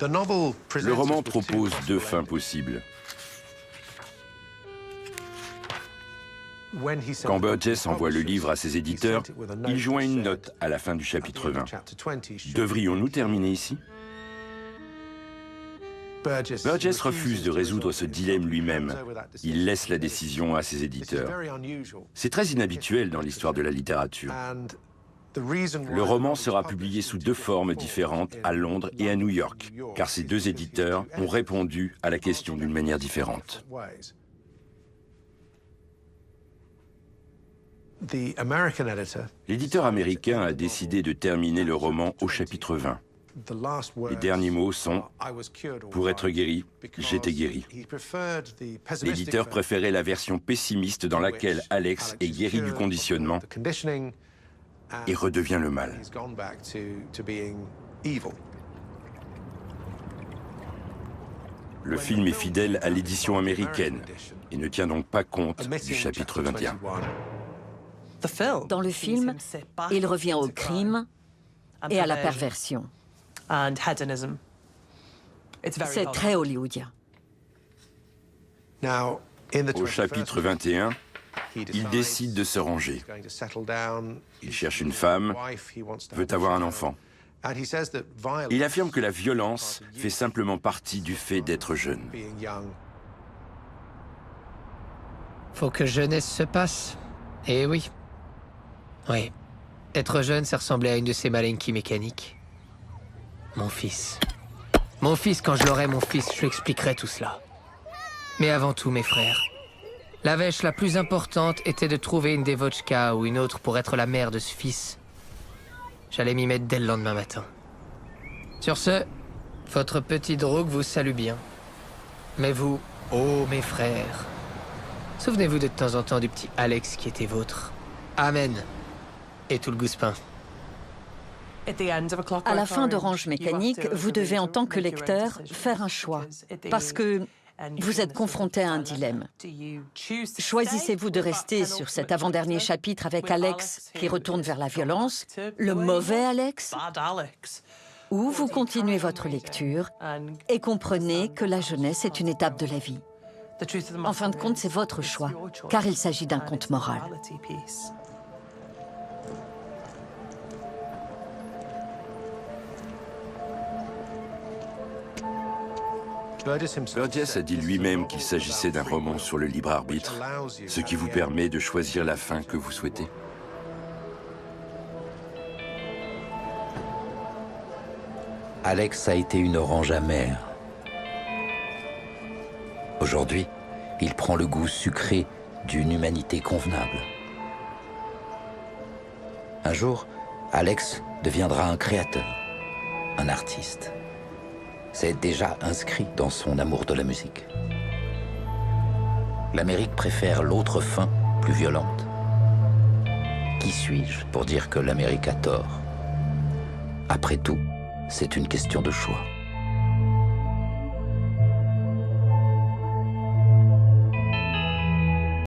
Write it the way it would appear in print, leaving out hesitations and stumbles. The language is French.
Le roman propose deux fins possibles. Quand Burgess envoie le livre à ses éditeurs, il joint une note à la fin du chapitre 20. Devrions-nous terminer ici? Burgess refuse de résoudre ce dilemme lui-même. Il laisse la décision à ses éditeurs. C'est très inhabituel dans l'histoire de la littérature. Le roman sera publié sous deux formes différentes à Londres et à New York, car ces deux éditeurs ont répondu à la question d'une manière différente. L'éditeur américain a décidé de terminer le roman au chapitre 20. Les derniers mots sont « Pour être guéri, j'étais guéri ». L'éditeur préférait la version pessimiste dans laquelle Alex est guéri du conditionnement et redevient le mal. Le film est fidèle à l'édition américaine et ne tient donc pas compte du chapitre 21. Dans le film, il revient au crime et à la perversion. C'est très hollywoodien. Au chapitre 21, il décide de se ranger. Il cherche une femme, veut avoir un enfant. Il affirme que la violence fait simplement partie du fait d'être jeune. Faut que jeunesse se passe. Eh oui. Oui. Être jeune, ça ressemblait à une de ces malinquies mécaniques. Mon fils. Mon fils, quand je l'aurai, mon fils, je lui expliquerai tout cela. Mais avant tout, mes frères, la vêche la plus importante était de trouver une Devochka ou une autre pour être la mère de ce fils. J'allais m'y mettre dès le lendemain matin. Sur ce, votre petit Drogue vous salue bien. Mais vous, oh mes frères, souvenez-vous de temps en temps du petit Alex qui était vôtre. Amen. Et tout le gouspin. À la fin d'Orange Mécanique, vous devez en tant que lecteur faire un choix, parce que vous êtes confronté à un dilemme. Choisissez-vous de rester sur cet avant-dernier chapitre avec Alex qui retourne vers la violence, le mauvais Alex, ou vous continuez votre lecture et comprenez que la jeunesse est une étape de la vie. En fin de compte, c'est votre choix, car il s'agit d'un conte moral. Burgess a dit lui-même qu'il s'agissait d'un roman sur le libre arbitre, ce qui vous permet de choisir la fin que vous souhaitez. Alex a été une orange amère. Aujourd'hui, il prend le goût sucré d'une humanité convenable. Un jour, Alex deviendra un créateur, un artiste. C'est déjà inscrit dans son amour de la musique. L'Amérique préfère l'autre fin, plus violente. Qui suis-je pour dire que l'Amérique a tort? Après tout, c'est une question de choix.